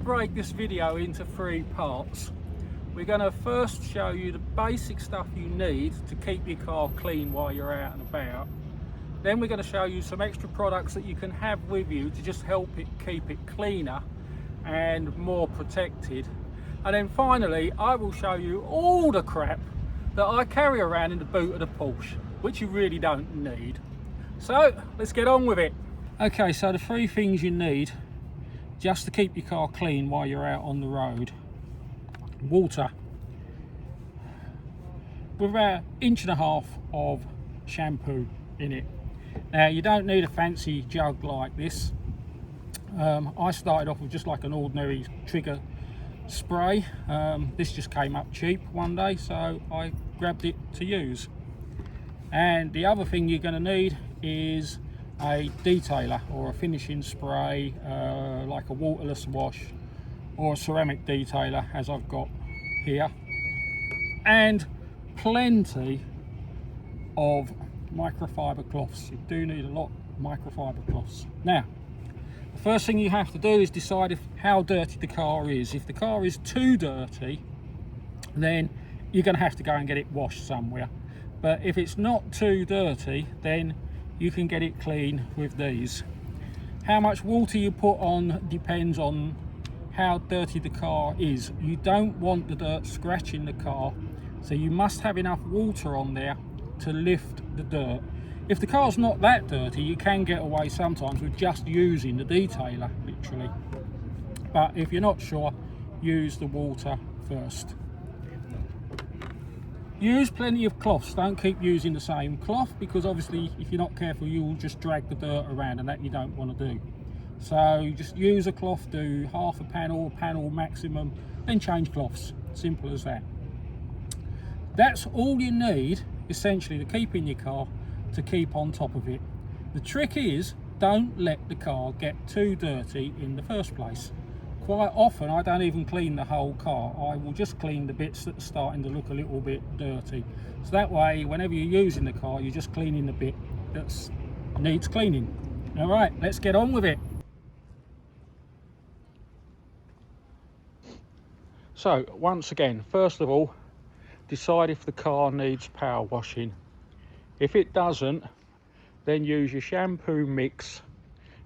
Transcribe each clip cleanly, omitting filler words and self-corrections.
break this video into 3 parts. We're going to first show you the basic stuff you need to keep your car clean while you're out and about. Then we're going to show you some extra products that you can have with you to just help it keep it cleaner and more protected. And then finally, I will show you all the crap that I carry around in the boot of the Porsche, which you really don't need. So let's get on with it. Okay, so the 3 things you need just to keep your car clean while you're out on the road. Water with about 1.5 inches of shampoo in it. Now you don't need a fancy jug like this. I started off with just like an ordinary trigger spray. This just came up cheap one day, so I grabbed it to use. And the other thing you're going to need is a detailer or a finishing spray, like a waterless wash or a ceramic detailer, as I've got here, and plenty of microfiber cloths. You do need a lot of microfiber cloths. Now, the first thing you have to do is decide how dirty the car is. If the car is too dirty, then you're going to have to go and get it washed somewhere. But if it's not too dirty, then you can get it clean with these. How much water you put on depends on how dirty the car is. You don't want the dirt scratching the car, so you must have enough water on there to lift the dirt. If the car's not that dirty, you can get away sometimes with just using the detailer, literally. But if you're not sure, use the water first. Use plenty of cloths. Don't keep using the same cloth, because obviously if you're not careful you will just drag the dirt around, and that you don't want to do. So just use a cloth, do half a panel maximum, then change cloths. Simple as that. That's all you need essentially to keep in your car, to keep on top of it. The trick is, don't let the car get too dirty in the first place. Quite often I don't even clean the whole car. I will just clean the bits that are starting to look a little bit dirty. So that way, whenever you're using the car, you're just cleaning the bit that needs cleaning. All right, let's get on with it. So once again, first of all, decide if the car needs power washing. If it doesn't, then use your shampoo mix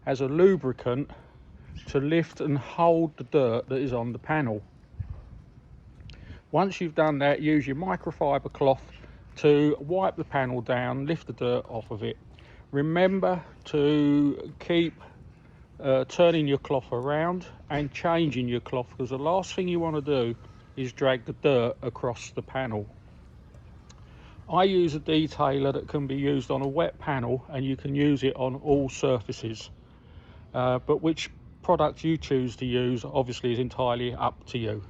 as a lubricant to lift and hold the dirt that is on the panel. Once you've done that, use your microfiber cloth to wipe the panel down, lift the dirt off of it. Remember to keep turning your cloth around and changing your cloth, because the last thing you want to do is drag the dirt across the panel. I use a detailer that can be used on a wet panel, and you can use it on all surfaces, but which product you choose to use obviously is entirely up to you.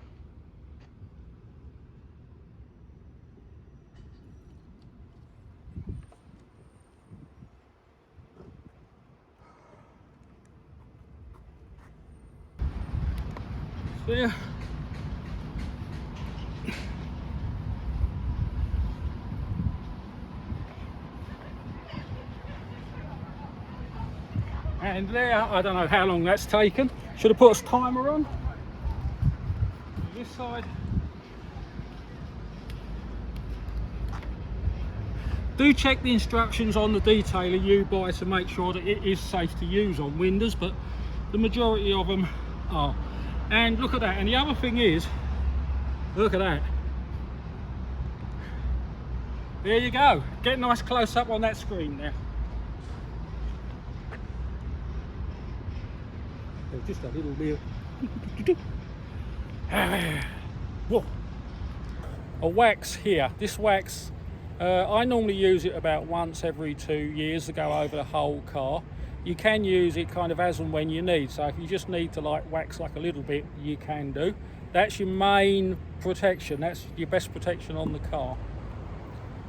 There. And there, I don't know how long that's taken. Should have put a timer on. This side. Do check the instructions on the detailer you buy to make sure that it is safe to use on windows, but the majority of them are. And look at that. And the other thing is, look at that. There you go. Get a nice close up on that screen there. Just a little bit. Whoa. A wax here. This wax, I normally use it about once every 2 years to go over the whole car. You can use it kind of as and when you need. So if you just need to like wax like a little bit, you can do. That's your main protection. That's your best protection on the car.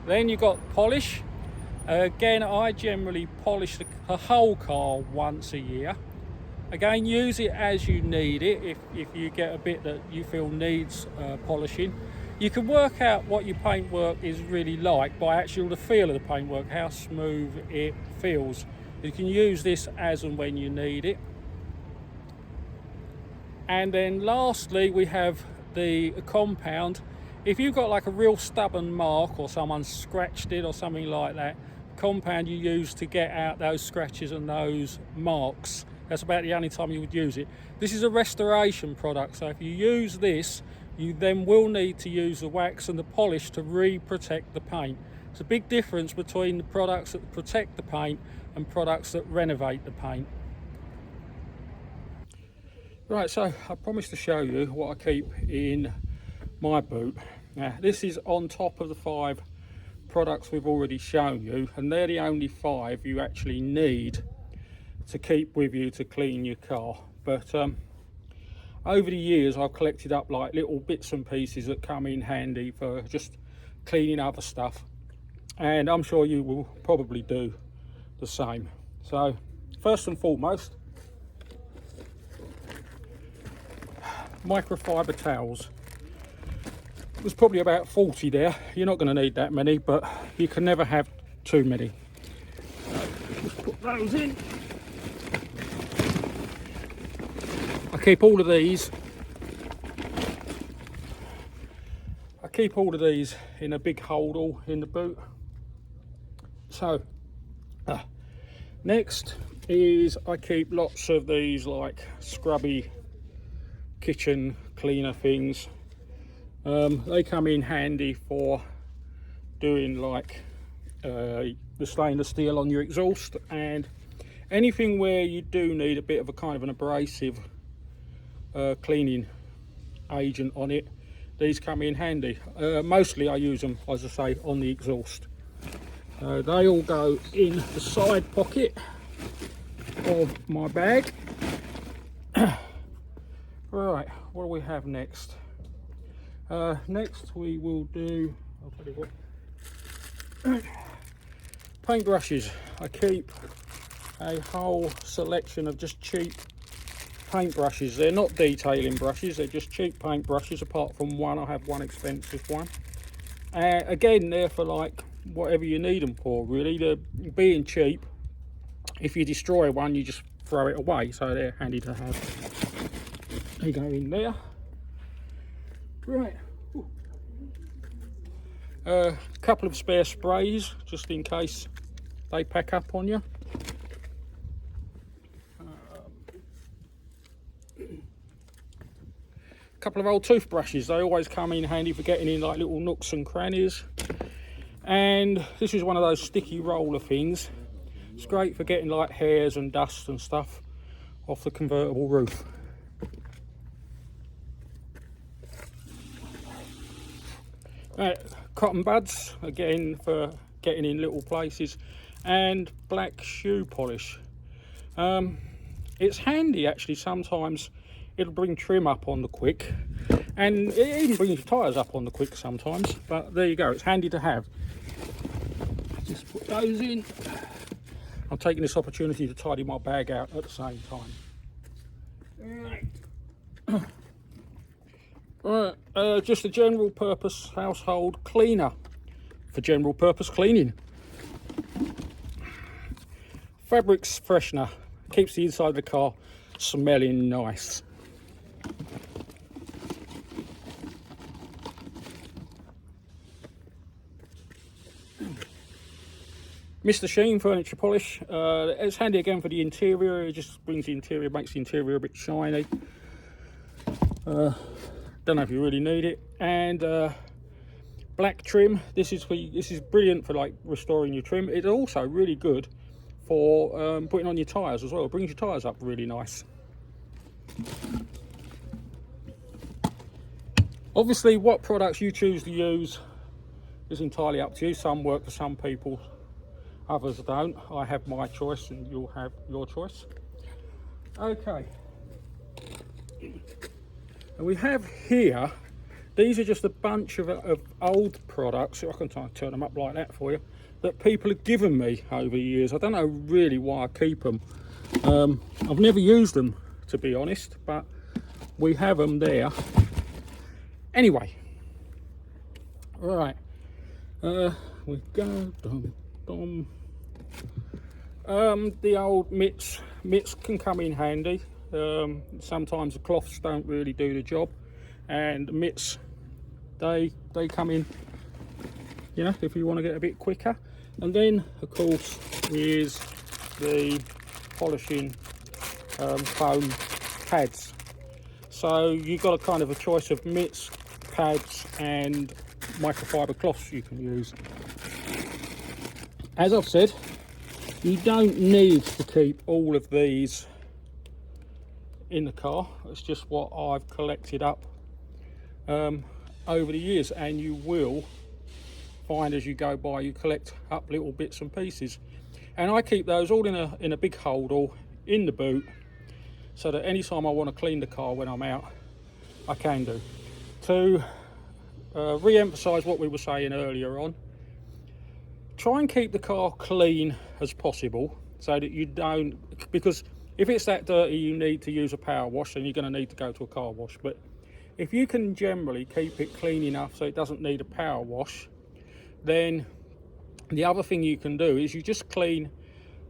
Then you've got polish. Again, I generally polish the whole car once a year. Again, use it as you need it. If you get a bit that you feel needs polishing, you can work out what your paintwork is really like by actually the feel of the paintwork, how smooth it feels. You can use this as and when you need it. And then lastly, we have the compound. If you've got like a real stubborn mark or someone scratched it or something like that, compound you use to get out those scratches and those marks. That's about the only time you would use it. This is a restoration product, so if you use this, you then will need to use the wax and the polish to re-protect the paint. It's a big difference between the products that protect the paint and products that renovate the paint. Right, so I promised to show you what I keep in my boot. Now, this is on top of the 5 products we've already shown you, and they're the only 5 you actually need to keep with you to clean your car. But over the years I've collected up like little bits and pieces that come in handy for just cleaning other stuff, and I'm sure you will probably do the same. So first and foremost, microfiber towels. There's probably about 40 there. You're not going to need that many, but you can never have too many. So just put those in. I keep all of these. In a big holdall in the boot. So next is I keep lots of these like scrubby kitchen cleaner things. They come in handy for doing like the stainless steel on your exhaust and anything where you do need a bit of a kind of an abrasive cleaning agent on it. These come in handy. Mostly I use them, as I say, on the exhaust. They all go in the side pocket of my bag. Right, what do we have next? Next we will do, I'll tell you what, paint brushes. I keep a whole selection of just cheap paint brushes. They're not detailing brushes, they're just cheap paint brushes, apart from one. I have one expensive one. Again, they're for like whatever you need them for, really. They're being cheap. If you destroy one, you just throw it away, so they're handy to have. They go in there. Right. A couple of spare sprays, just in case they pack up on you. Couple of old toothbrushes. They always come in handy for getting in like little nooks and crannies. And this is one of those sticky roller things. It's great for getting like hairs and dust and stuff off the convertible roof. Cotton buds, again for getting in little places, and black shoe polish. It's handy actually. Sometimes it'll bring trim up on the quick, and it even brings your tyres up on the quick sometimes, but there you go, it's handy to have. Just put those in. I'm taking this opportunity to tidy my bag out at the same time. Right, just a general purpose household cleaner for general purpose cleaning. Fabrics freshener, keeps the inside of the car smelling nice. Mr. Sheen furniture polish. It's handy again for the interior. It just brings the interior, makes the interior a bit shiny. Don't know if you really need it. And black trim. This is brilliant for like restoring your trim. It's also really good for putting on your tyres as well. It brings your tyres up really nice. Obviously, what products you choose to use is entirely up to you. Some work for some people, others don't. I have my choice and you'll have your choice. Okay. And we have here, these are just a bunch of old products, I can turn them up like that for you, that people have given me over the years. I don't know really why I keep them. I've never used them, to be honest, but we have them there. Anyway, right, we go, the old mitts can come in handy. Sometimes the cloths don't really do the job, and the mitts, they come in, you know, if you want to get a bit quicker. And then of course is the polishing foam pads. So you've got a kind of a choice of mitts, pads and microfiber cloths you can use. As I've said, you don't need to keep all of these in the car. It's just what I've collected up over the years, and you will find as you go by you collect up little bits and pieces, and I keep those all in a big holdall in the boot, so that anytime I want to clean the car when I'm out, I can do. To re-emphasize what we were saying earlier on, try and keep the car clean as possible, so that you don't, because if it's that dirty you need to use a power wash, then you're going to need to go to a car wash. But if you can generally keep it clean enough so it doesn't need a power wash, then the other thing you can do is you just clean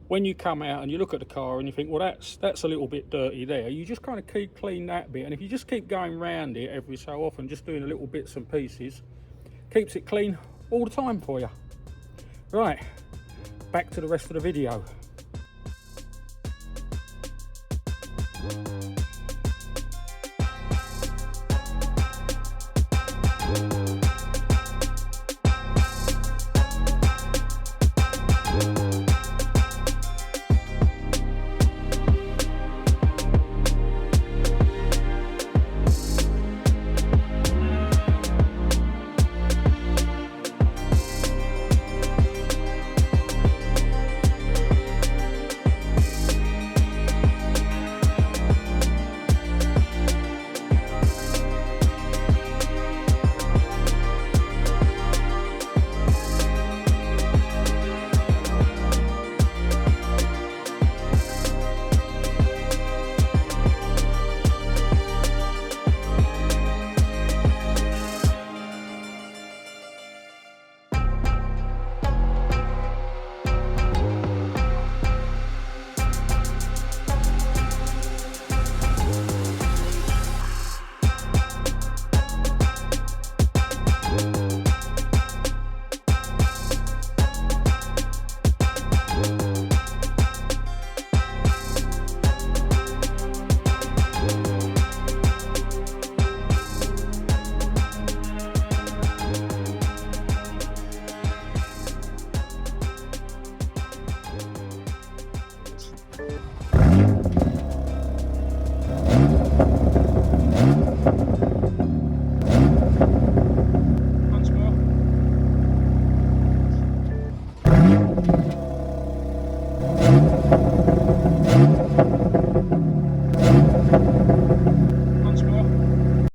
when you come out and you look at the car and you think, well, that's a little bit dirty there. You just kind of keep clean that bit, and if you just keep going around it every so often, just doing the little bits and pieces, keeps it clean all the time for you. Right, back to the rest of the video.